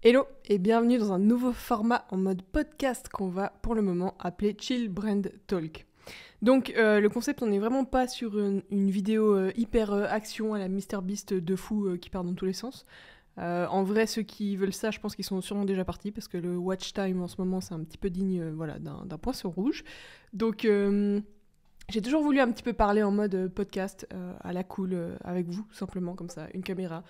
Hello et bienvenue dans un nouveau format en mode podcast qu'on va pour le moment appeler Chill Brand Talk. Donc le concept, on n'est vraiment pas sur une vidéo hyper action à la MrBeast de fou qui part dans tous les sens. En vrai, ceux qui veulent ça, je pense qu'ils sont sûrement déjà partis parce que le watch time en ce moment, c'est un petit peu digne d'un poisson rouge. Donc j'ai toujours voulu un petit peu parler en mode podcast à la cool avec vous, tout simplement, comme ça, une caméra,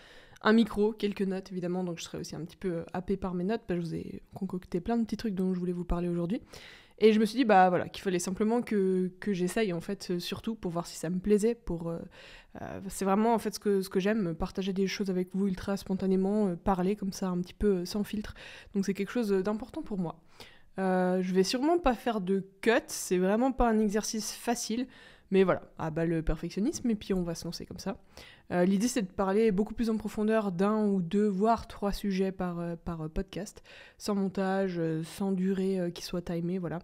un micro, quelques notes évidemment, donc je serai aussi un petit peu happée par mes notes, parce que je vous ai concocté plein de petits trucs dont je voulais vous parler aujourd'hui. Et je me suis dit qu'il fallait simplement que j'essaye en fait, surtout pour voir si ça me plaisait, c'est vraiment en fait ce que j'aime, partager des choses avec vous ultra spontanément, parler comme ça un petit peu sans filtre, donc c'est quelque chose d'important pour moi. Je vais sûrement pas faire de cut, c'est vraiment pas un exercice facile, mais voilà, le perfectionnisme et puis on va se lancer comme ça. L'idée c'est de parler beaucoup plus en profondeur d'un ou deux, voire trois sujets par podcast, sans montage, sans durée qui soit timée, voilà.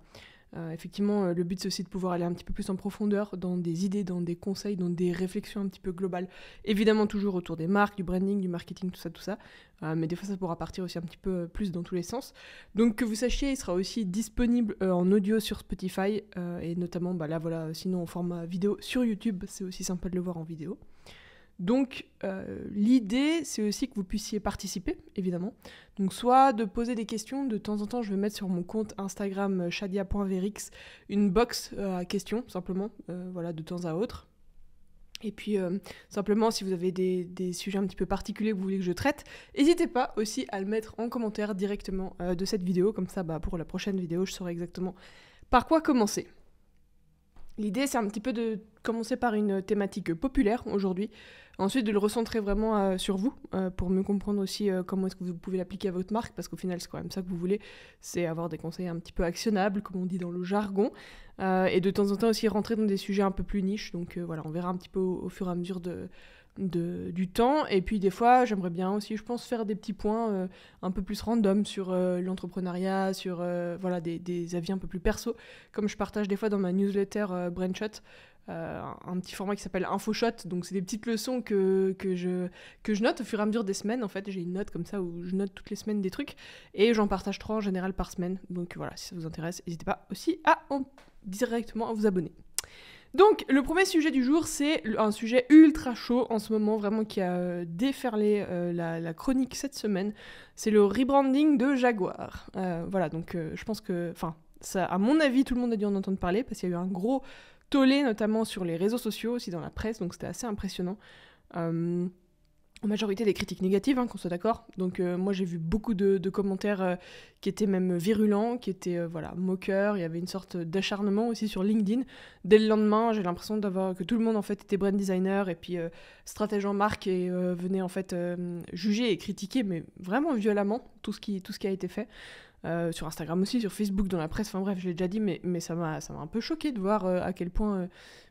Effectivement, le but c'est aussi de pouvoir aller un petit peu plus en profondeur dans des idées, dans des conseils, dans des réflexions un petit peu globales. Évidemment toujours autour des marques, du branding, du marketing, tout ça. Mais des fois ça pourra partir aussi un petit peu plus dans tous les sens. Donc que vous sachiez, il sera aussi disponible en audio sur Spotify et notamment sinon en format vidéo sur YouTube, c'est aussi sympa de le voir en vidéo. Donc l'idée c'est aussi que vous puissiez participer évidemment, donc soit de poser des questions, de temps en temps je vais mettre sur mon compte Instagram shadia.verix une box à questions simplement, de temps à autre. Et puis simplement si vous avez des sujets un petit peu particuliers que vous voulez que je traite, n'hésitez pas aussi à le mettre en commentaire directement de cette vidéo, comme ça pour la prochaine vidéo je saurai exactement par quoi commencer. L'idée, c'est un petit peu de commencer par une thématique populaire aujourd'hui, ensuite de le recentrer vraiment sur vous, pour mieux comprendre aussi comment est-ce que vous pouvez l'appliquer à votre marque, parce qu'au final, c'est quand même ça que vous voulez, c'est avoir des conseils un petit peu actionnables, comme on dit dans le jargon, et de temps en temps aussi rentrer dans des sujets un peu plus niches, donc on verra un petit peu au fur et à mesure du temps. Et puis des fois j'aimerais bien aussi, je pense, faire des petits points un peu plus random sur l'entrepreneuriat, sur des avis un peu plus perso, comme je partage des fois dans ma newsletter Brainshot, un petit format qui s'appelle InfoShot, donc c'est des petites leçons que je note au fur et à mesure des semaines. En fait j'ai une note comme ça où je note toutes les semaines des trucs et j'en partage 3 en général par semaine, donc voilà, si ça vous intéresse, n'hésitez pas aussi directement à vous abonner. Donc, le premier sujet du jour, c'est un sujet ultra chaud en ce moment, vraiment qui a déferlé la chronique cette semaine. C'est le rebranding de Jaguar. Je pense que, ça, à mon avis, tout le monde a dû en entendre parler, parce qu'il y a eu un gros tollé, notamment sur les réseaux sociaux, aussi dans la presse, donc c'était assez impressionnant. En majorité des critiques négatives, qu'on soit d'accord. Donc moi j'ai vu beaucoup de commentaires qui étaient même virulents, qui étaient moqueurs. Il y avait une sorte d'acharnement aussi sur LinkedIn. Dès le lendemain, j'ai l'impression que tout le monde en fait était brand designer et puis stratège en marque et venait en fait juger et critiquer, mais vraiment violemment tout ce qui a été fait. Sur Instagram aussi, sur Facebook, dans la presse, enfin bref, je l'ai déjà dit, mais ça m'a un peu choqué de voir à quel point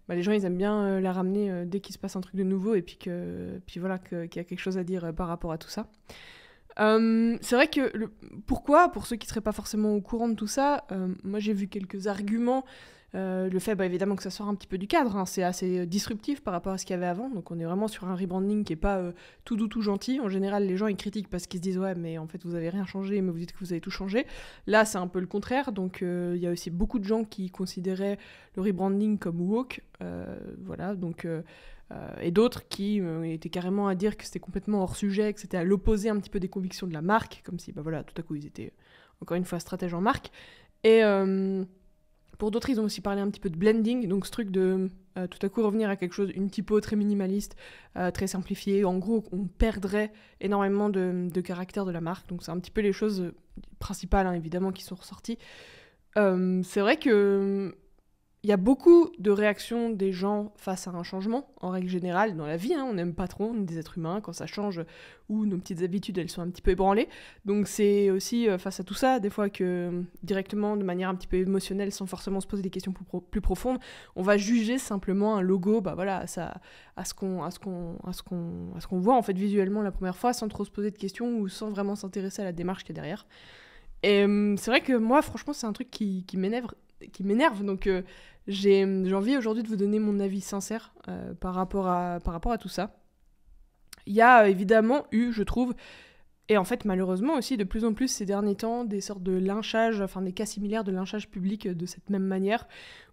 les gens ils aiment bien la ramener dès qu'il se passe un truc de nouveau et puis qu'il y a quelque chose à dire par rapport à tout ça. C'est vrai que pourquoi, pour ceux qui seraient pas forcément au courant de tout ça, moi j'ai vu quelques arguments. Le fait évidemment que ça sort un petit peu du cadre, c'est assez disruptif par rapport à ce qu'il y avait avant, donc on est vraiment sur un rebranding qui est pas tout doux, tout gentil. En général les gens ils critiquent parce qu'ils se disent ouais mais en fait vous avez rien changé, mais vous dites que vous avez tout changé. Là c'est un peu le contraire, donc il y a aussi beaucoup de gens qui considéraient le rebranding comme woke, et d'autres qui étaient carrément à dire que c'était complètement hors sujet, que c'était à l'opposé un petit peu des convictions de la marque, comme si tout à coup ils étaient encore une fois stratèges en marque. Et pour d'autres, ils ont aussi parlé un petit peu de blending, donc ce truc de tout à coup revenir à quelque chose, une typo très minimaliste, très simplifiée. En gros, on perdrait énormément de caractère de la marque, donc c'est un petit peu les choses principales, évidemment, qui sont ressorties. C'est vrai que il y a beaucoup de réactions des gens face à un changement, en règle générale, dans la vie, on n'aime pas trop, on est des êtres humains, quand ça change, ou nos petites habitudes, elles sont un petit peu ébranlées. Donc c'est aussi face à tout ça, des fois que directement, de manière un petit peu émotionnelle, sans forcément se poser des questions plus profondes, on va juger simplement un logo, à ce qu'on voit en fait visuellement la première fois, sans trop se poser de questions, ou sans vraiment s'intéresser à la démarche qui est derrière. Et c'est vrai que moi, franchement, c'est un truc qui m'énerve, donc j'ai envie aujourd'hui de vous donner mon avis sincère par rapport à tout ça. Il y a évidemment eu, je trouve, Et en fait, malheureusement aussi, de plus en plus ces derniers temps, des sortes de lynchages, enfin des cas similaires de lynchage public de cette même manière,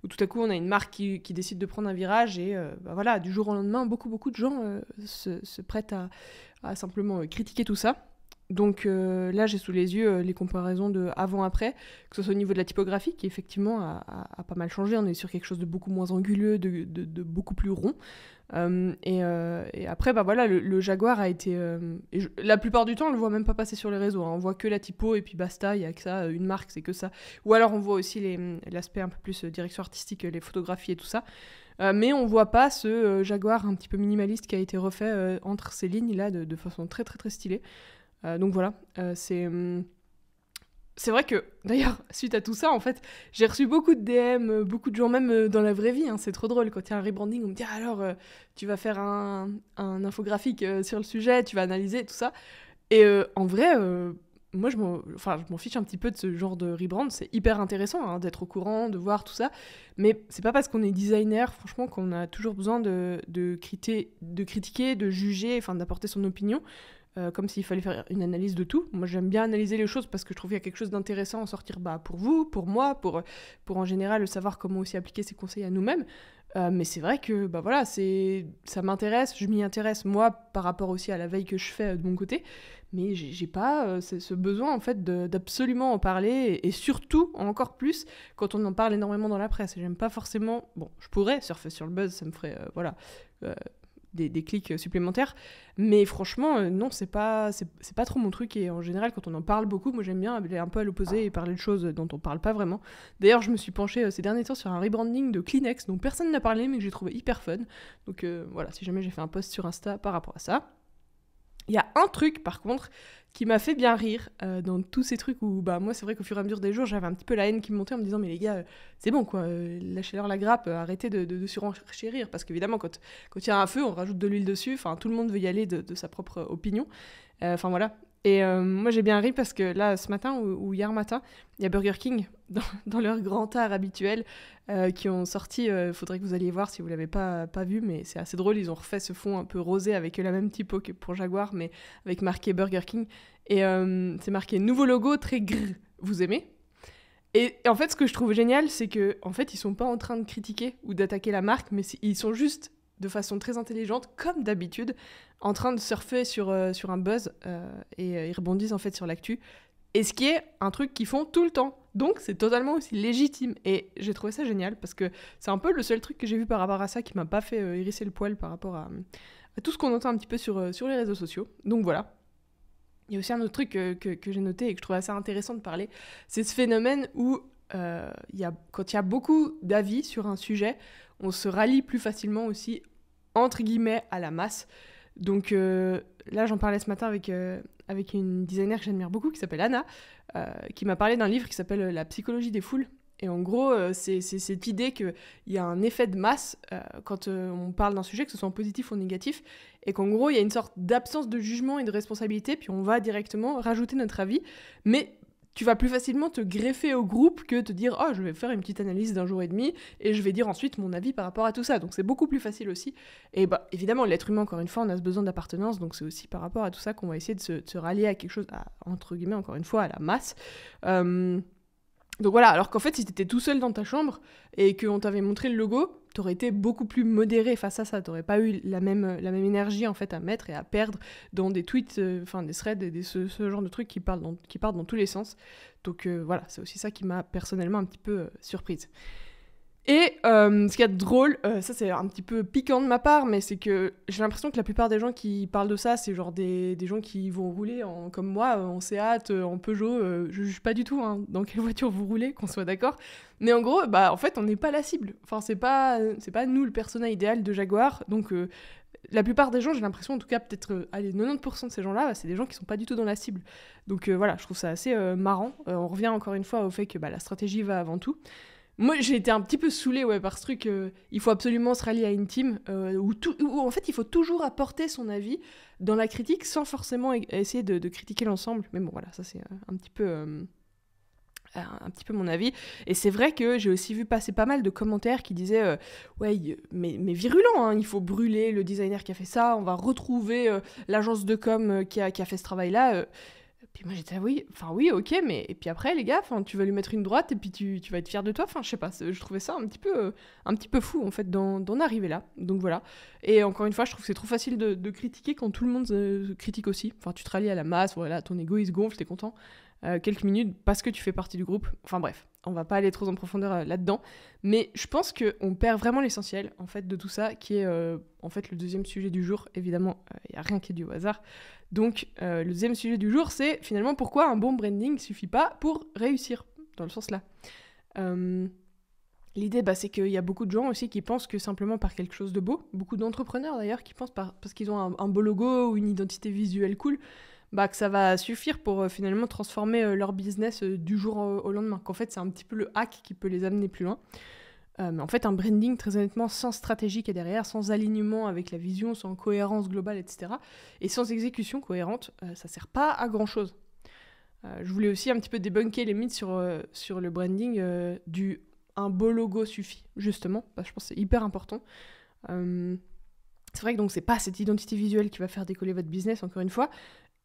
où tout à coup on a une marque qui décide de prendre un virage et voilà, du jour au lendemain, beaucoup de gens se prêtent à simplement critiquer tout ça. Donc là, j'ai sous les yeux les comparaisons de avant-après, que ce soit au niveau de la typographie, qui effectivement a pas mal changé. On est sur quelque chose de beaucoup moins anguleux, de beaucoup plus rond. Et après, bah voilà, le Jaguar a été... la plupart du temps, on le voit même pas passer sur les réseaux. On voit que la typo et puis basta, il y a que ça, une marque, c'est que ça. Ou alors on voit aussi l'aspect un peu plus direction artistique, les photographies et tout ça. Mais on voit pas ce Jaguar un petit peu minimaliste qui a été refait entre ces lignes-là de façon très très très stylée. Donc voilà, c'est vrai que, d'ailleurs, suite à tout ça, en fait, j'ai reçu beaucoup de DM, beaucoup de gens, même dans la vraie vie, hein, c'est trop drôle, quand il y a un rebranding, on me dit « Alors, tu vas faire un infographique sur le sujet, tu vas analyser, tout ça ». Et en vrai, moi, je m'en fiche un petit peu de ce genre de rebrand, c'est hyper intéressant hein, d'être au courant, de voir tout ça, mais c'est pas parce qu'on est designer, franchement, qu'on a toujours besoin de critiquer, de juger, enfin d'apporter son opinion. Comme s'il fallait faire une analyse de tout. Moi, j'aime bien analyser les choses parce que je trouve qu'il y a quelque chose d'intéressant à en sortir pour vous, pour moi, pour en général savoir comment aussi appliquer ces conseils à nous-mêmes. Mais c'est vrai que voilà, ça m'intéresse, je m'y intéresse moi par rapport aussi à la veille que je fais de mon côté, mais j'ai pas ce besoin en fait d'absolument en parler et surtout encore plus quand on en parle énormément dans la presse. Et j'aime pas forcément, bon, je pourrais surfer sur le buzz, ça me ferait des clics supplémentaires, mais franchement non, c'est pas trop mon truc. Et en général quand on en parle beaucoup, moi j'aime bien aller un peu à l'opposé et parler de choses dont on parle pas vraiment. D'ailleurs je me suis penchée ces derniers temps sur un rebranding de Kleenex dont personne n'a parlé mais que j'ai trouvé hyper fun, donc voilà, si jamais j'ai fait un post sur Insta par rapport à ça. Il y a un truc par contre qui m'a fait bien rire dans tous ces trucs où moi c'est vrai qu'au fur et à mesure des jours j'avais un petit peu la haine qui me montait en me disant mais les gars c'est bon quoi, lâchez-leur la grappe, arrêtez de surenchérir, parce qu'évidemment quand il y a un feu on rajoute de l'huile dessus, enfin tout le monde veut y aller de sa propre opinion, enfin voilà. Et moi j'ai bien ri parce que là ce matin ou hier matin il y a Burger King dans leur grand art habituel qui ont sorti, faudrait que vous alliez voir si vous l'avez pas vu, mais c'est assez drôle, ils ont refait ce fond un peu rosé avec la même typo que pour Jaguar mais avec marqué Burger King et c'est marqué nouveau logo très grrr, vous aimez? Et en fait ce que je trouve génial c'est que en fait ils sont pas en train de critiquer ou d'attaquer la marque, mais ils sont juste de façon très intelligente, comme d'habitude, en train de surfer sur un buzz et ils rebondissent en fait sur l'actu. Et ce qui est un truc qu'ils font tout le temps. Donc c'est totalement aussi légitime. Et j'ai trouvé ça génial parce que c'est un peu le seul truc que j'ai vu par rapport à ça qui m'a pas fait hérisser le poil par rapport à tout ce qu'on entend un petit peu sur les réseaux sociaux. Donc voilà. Il y a aussi un autre truc que j'ai noté et que je trouve assez intéressant de parler. C'est ce phénomène où quand il y a beaucoup d'avis sur un sujet, on se rallie plus facilement aussi, entre guillemets, à la masse. Donc là, j'en parlais ce matin avec une designer que j'admire beaucoup, qui s'appelle Anna, qui m'a parlé d'un livre qui s'appelle La psychologie des foules. Et en gros, c'est cette idée qu'il y a un effet de masse quand on parle d'un sujet, que ce soit en positif ou en négatif, et qu'en gros, il y a une sorte d'absence de jugement et de responsabilité, puis on va directement rajouter notre avis, mais tu vas plus facilement te greffer au groupe que te dire « Oh, je vais faire une petite analyse d'1 jour et demi et je vais dire ensuite mon avis par rapport à tout ça. » Donc c'est beaucoup plus facile aussi. Et évidemment, l'être humain, encore une fois, on a ce besoin d'appartenance, donc c'est aussi par rapport à tout ça qu'on va essayer de se rallier à quelque chose, entre guillemets, encore une fois, à la masse. Donc voilà, alors qu'en fait, si t'étais tout seul dans ta chambre et qu'on t'avait montré le logo, t'aurais été beaucoup plus modéré face à ça. T'aurais pas eu la même énergie en fait à mettre et à perdre dans des tweets, des threads, ce genre de trucs qui partent dans tous les sens. Donc voilà, c'est aussi ça qui m'a personnellement un petit peu surprise. Et ce qu'il y a de drôle, ça c'est un petit peu piquant de ma part, mais c'est que j'ai l'impression que la plupart des gens qui parlent de ça, c'est genre des gens qui vont rouler comme moi, en Seat, en Peugeot, je juge pas du tout dans quelle voiture vous roulez, qu'on soit d'accord. Mais en gros, en fait, on n'est pas la cible. Enfin, c'est pas nous le persona idéal de Jaguar, donc la plupart des gens, j'ai l'impression, en tout cas peut-être 90% de ces gens-là, c'est des gens qui sont pas du tout dans la cible. Donc voilà, je trouve ça assez marrant. On revient encore une fois au fait que la stratégie va avant tout. Moi, j'ai été un petit peu saoulée par ce truc. Il faut absolument se rallier à une team où en fait, il faut toujours apporter son avis dans la critique sans forcément essayer de critiquer l'ensemble. Mais bon, voilà, ça c'est un petit peu un petit peu mon avis. Et c'est vrai que j'ai aussi vu passer pas mal de commentaires qui disaient ouais, mais virulent, hein, il faut brûler le designer qui a fait ça, on va retrouver l'agence de com qui a fait ce travail-là. Puis moi j'étais oui, ok, mais et puis après les gars, tu vas lui mettre une droite et puis tu vas être fier de toi. Je sais pas, je trouvais ça un petit peu fou en fait d'en arriver là. Donc voilà. Et encore une fois, je trouve que c'est trop facile de critiquer quand tout le monde critique aussi. Tu te rallies à la masse, voilà, ton ego il se gonfle, t'es content. Quelques minutes parce que tu fais partie du groupe. Enfin bref, on va pas aller trop en profondeur là-dedans. Mais je pense qu'on perd vraiment l'essentiel en fait de tout ça, qui est en fait le deuxième sujet du jour. Évidemment, il n'y a rien qui est dû au hasard. Donc le deuxième sujet du jour, c'est finalement pourquoi un bon branding suffit pas pour réussir, dans le sens là. L'idée, c'est qu'il y a beaucoup de gens aussi qui pensent que simplement par quelque chose de beau, beaucoup d'entrepreneurs d'ailleurs qui pensent parce qu'ils ont un beau logo ou une identité visuelle cool, que ça va suffire pour finalement transformer leur business du jour au lendemain. Qu'en fait, c'est un petit peu le hack qui peut les amener plus loin. Mais en fait, un branding, très honnêtement, sans stratégie qui est derrière, sans alignement avec la vision, sans cohérence globale, etc., et sans exécution cohérente, ça sert pas à grand-chose. Je voulais aussi un petit peu débunker les mythes sur le branding un beau logo suffit, justement. Je pense que c'est hyper important. C'est vrai que donc c'est pas cette identité visuelle qui va faire décoller votre business, encore une fois.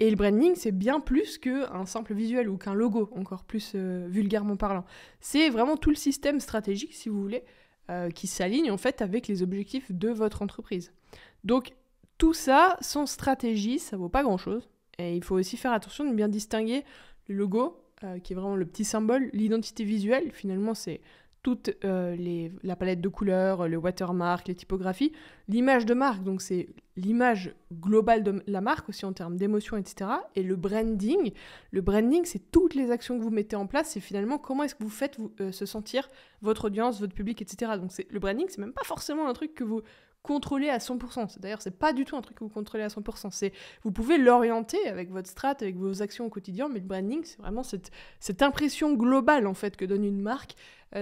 Et le branding, c'est bien plus qu'un simple visuel ou qu'un logo, encore plus vulgairement parlant. C'est vraiment tout le système stratégique, si vous voulez, qui s'aligne en fait avec les objectifs de votre entreprise. Donc tout ça, sans stratégie, ça vaut pas grand-chose. Et il faut aussi faire attention de bien distinguer le logo, qui est vraiment le petit symbole, l'identité visuelle, finalement c'est toute la palette de couleurs, le watermark, les typographies, l'image de marque, donc c'est l'image globale de la marque aussi en termes d'émotion, etc. Et le branding, c'est toutes les actions que vous mettez en place, c'est finalement comment est-ce que vous faites se sentir votre audience, votre public, etc. Donc le branding, c'est même pas forcément un truc que vous contrôler à 100%. D'ailleurs, c'est pas du tout un truc que vous contrôlez à 100%. Vous pouvez l'orienter avec votre strat, avec vos actions au quotidien, mais le branding, c'est vraiment cette impression globale en fait que donne une marque.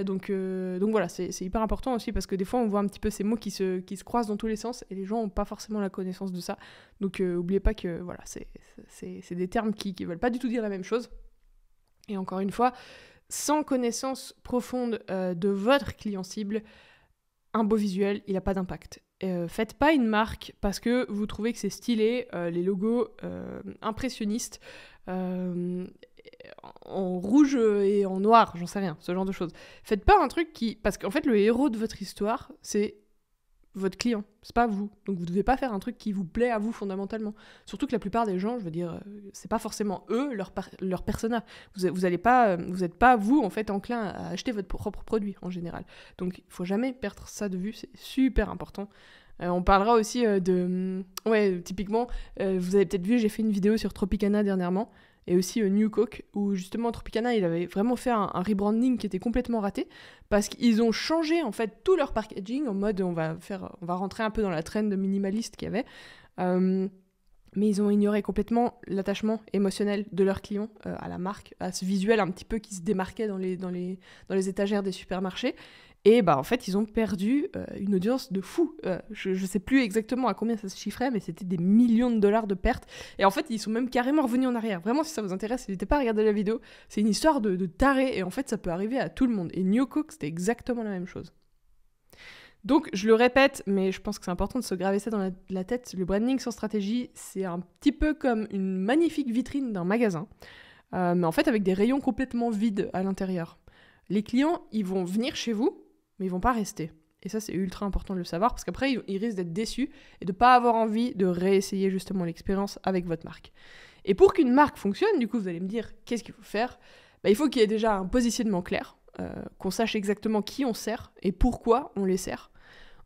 Donc voilà, c'est hyper important aussi parce que des fois, on voit un petit peu ces mots qui se croisent dans tous les sens et les gens n'ont pas forcément la connaissance de ça. Donc oubliez pas que voilà, c'est des termes qui veulent pas du tout dire la même chose. Et encore une fois, sans connaissance profonde de votre client cible, un beau visuel, il n'a pas d'impact. Faites pas une marque parce que vous trouvez que c'est stylé, les logos impressionnistes en rouge et en noir, j'en sais rien, ce genre de choses. Faites pas un truc parce qu'en fait le héros de votre histoire, c'est votre client, c'est pas vous. Donc vous devez pas faire un truc qui vous plaît à vous fondamentalement. Surtout que la plupart des gens, je veux dire, c'est pas forcément eux, leur persona. Vous êtes pas vous en fait enclin à acheter votre propre produit en général. Donc il faut jamais perdre ça de vue, c'est super important. On parlera aussi typiquement, vous avez peut-être vu, j'ai fait une vidéo sur Tropicana dernièrement, et aussi New Coke, où justement Tropicana, il avait vraiment fait un rebranding qui était complètement raté, parce qu'ils ont changé en fait tout leur packaging, en mode on va rentrer un peu dans la trend minimaliste qu'il y avait, mais ils ont ignoré complètement l'attachement émotionnel de leurs clients à la marque, à ce visuel un petit peu qui se démarquait dans les étagères des supermarchés. Et en fait, ils ont perdu une audience de fou. Je ne sais plus exactement à combien ça se chiffrait, mais c'était des millions de dollars de pertes. Et en fait, ils sont même carrément revenus en arrière. Vraiment, si ça vous intéresse, n'hésitez pas à regarder la vidéo. C'est une histoire de taré, et en fait, ça peut arriver à tout le monde. Et New Coke, c'était exactement la même chose. Donc, je le répète, mais je pense que c'est important de se graver ça dans la tête. Le branding sans stratégie, c'est un petit peu comme une magnifique vitrine d'un magasin, mais en fait avec des rayons complètement vides à l'intérieur. Les clients, ils vont venir chez vous, mais ils vont pas rester. Et ça, c'est ultra important de le savoir, parce qu'après, ils risquent d'être déçus et de pas avoir envie de réessayer justement l'expérience avec votre marque. Et pour qu'une marque fonctionne, du coup, vous allez me dire, qu'est-ce qu'il faut faire ? Il faut qu'il y ait déjà un positionnement clair, qu'on sache exactement qui on sert et pourquoi on les sert.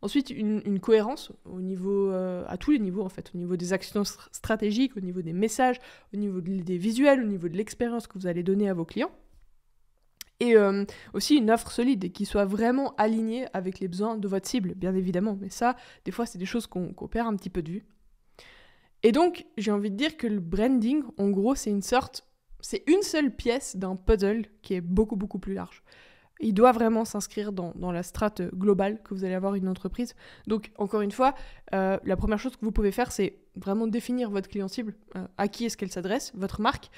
Ensuite, une cohérence au niveau, à tous les niveaux, en fait, au niveau des actions stratégiques, au niveau des messages, au niveau des visuels, au niveau de l'expérience que vous allez donner à vos clients. Et aussi une offre solide et qui soit vraiment alignée avec les besoins de votre cible, bien évidemment. Mais ça, des fois, c'est des choses qu'on perd un petit peu de vue. Et donc, j'ai envie de dire que le branding, en gros, c'est une seule pièce d'un puzzle qui est beaucoup, beaucoup plus large. Il doit vraiment s'inscrire dans la strate globale que vous allez avoir une entreprise. Donc, encore une fois, la première chose que vous pouvez faire, c'est vraiment définir votre client cible, à qui est-ce qu'elle s'adresse, votre marque,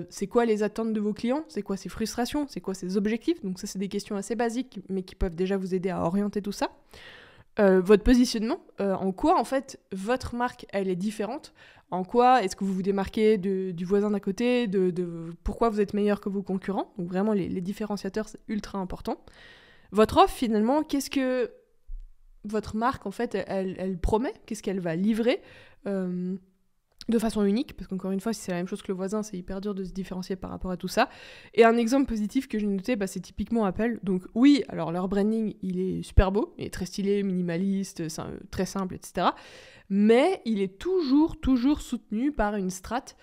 c'est quoi les attentes de vos clients, c'est quoi ses frustrations, c'est quoi ses objectifs. Donc ça, c'est des questions assez basiques, mais qui peuvent déjà vous aider à orienter tout ça. Votre positionnement, en quoi en fait votre marque elle est différente, en quoi est-ce que vous vous démarquez du voisin d'à côté, de pourquoi vous êtes meilleur que vos concurrents. Donc vraiment les différenciateurs, c'est ultra important. Votre offre finalement, qu'est-ce que votre marque en fait elle promet, qu'est-ce qu'elle va livrer de façon unique, parce qu'encore une fois, si c'est la même chose que le voisin, c'est hyper dur de se différencier par rapport à tout ça. Et un exemple positif que j'ai noté, c'est typiquement Apple. Donc oui, alors leur branding, il est super beau, il est très stylé, minimaliste, très simple, etc. Mais il est toujours soutenu par une strate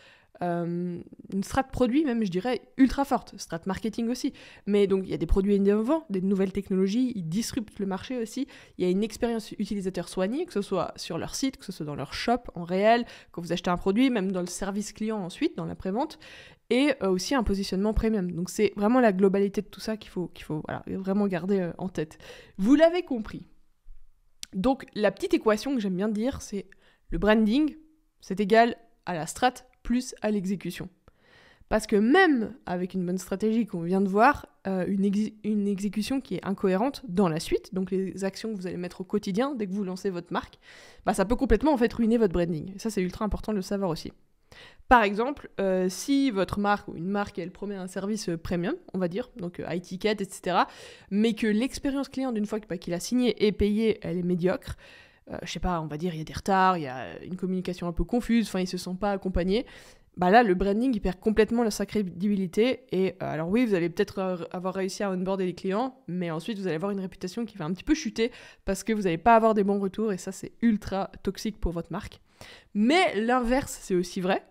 produit même, je dirais, ultra forte, strate marketing aussi. Mais donc, il y a des produits innovants, des nouvelles technologies, ils disruptent le marché aussi. Il y a une expérience utilisateur soignée, que ce soit sur leur site, que ce soit dans leur shop, en réel, quand vous achetez un produit, même dans le service client ensuite, dans l'après-vente, et aussi un positionnement premium. Donc, c'est vraiment la globalité de tout ça qu'il faut vraiment garder en tête. Vous l'avez compris. Donc, la petite équation que j'aime bien dire, c'est le branding, c'est égal à la strate plus à l'exécution. Parce que même avec une bonne stratégie qu'on vient de voir, une exécution qui est incohérente dans la suite, donc les actions que vous allez mettre au quotidien dès que vous lancez votre marque, ça peut complètement en fait ruiner votre branding. Et ça, c'est ultra important de le savoir aussi. Par exemple, si votre marque ou une marque, elle promet un service premium, on va dire, donc high ticket, etc., mais que l'expérience client d'une fois qu'il a signé et payé, elle est médiocre, je sais pas, on va dire il y a des retards, il y a une communication un peu confuse, enfin ils se sentent pas accompagnés, là le branding il perd complètement sa crédibilité et alors oui, vous allez peut-être avoir réussi à onboarder les clients, mais ensuite vous allez avoir une réputation qui va un petit peu chuter parce que vous n'allez pas avoir des bons retours et ça c'est ultra toxique pour votre marque. Mais l'inverse c'est aussi vrai,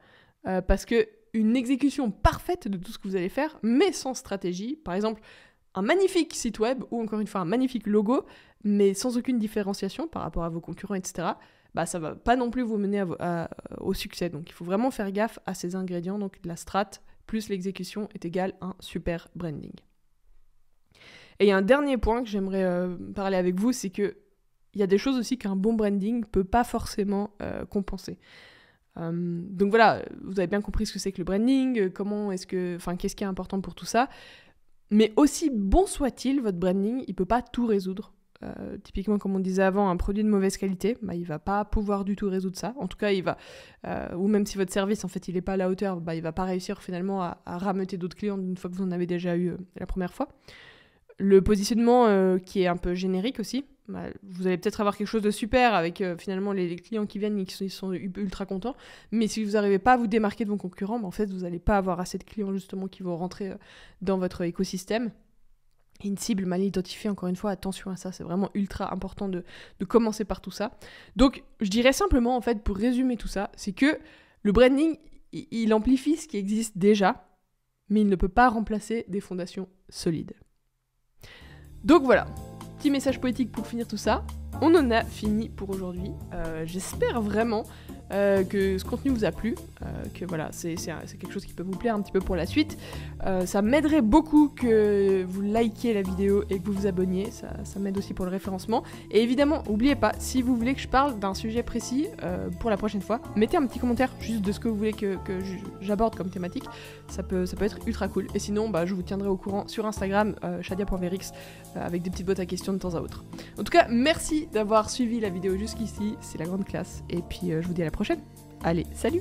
parce que une exécution parfaite de tout ce que vous allez faire, mais sans stratégie, par exemple un magnifique site web ou encore une fois un magnifique logo, mais sans aucune différenciation par rapport à vos concurrents, etc., ça va pas non plus vous mener au succès. Donc il faut vraiment faire gaffe à ces ingrédients. Donc la strat plus l'exécution est égal à un super branding. Et il y a un dernier point que j'aimerais parler avec vous, c'est que il y a des choses aussi qu'un bon branding peut pas forcément compenser. Donc voilà, vous avez bien compris ce que c'est que le branding, qu'est-ce qui est important pour tout ça. Mais aussi bon soit-il, votre branding, il peut pas tout résoudre. Typiquement, comme on disait avant, un produit de mauvaise qualité, il va pas pouvoir du tout résoudre ça. En tout cas, il va, ou même si votre service, en fait, il est pas à la hauteur, il va pas réussir finalement à rameuter d'autres clients d'une fois que vous en avez déjà eu la première fois. Le positionnement qui est un peu générique aussi, vous allez peut-être avoir quelque chose de super avec finalement les clients qui viennent et qui sont ultra contents, mais si vous n'arrivez pas à vous démarquer de vos concurrents, en fait, vous n'allez pas avoir assez de clients justement qui vont rentrer dans votre écosystème. Et une cible mal identifiée, encore une fois, attention à ça, c'est vraiment ultra important de commencer par tout ça. Donc, je dirais simplement, en fait, pour résumer tout ça, c'est que le branding, il amplifie ce qui existe déjà, mais il ne peut pas remplacer des fondations solides. Donc voilà, petit message poétique pour finir tout ça. On en a fini pour aujourd'hui. J'espère vraiment que ce contenu vous a plu, que voilà, c'est quelque chose qui peut vous plaire un petit peu pour la suite. Ça m'aiderait beaucoup que vous likiez la vidéo et que vous vous abonniez, ça m'aide aussi pour le référencement. Et évidemment, n'oubliez pas, si vous voulez que je parle d'un sujet précis pour la prochaine fois, mettez un petit commentaire juste de ce que vous voulez que j'aborde comme thématique, ça peut être ultra cool. Et sinon, je vous tiendrai au courant sur Instagram, shadia.verix, avec des petites boîtes à questions de temps à autre. En tout cas, merci d'avoir suivi la vidéo jusqu'ici, c'est la grande classe, et puis je vous dis à la prochaine. Allez, salut!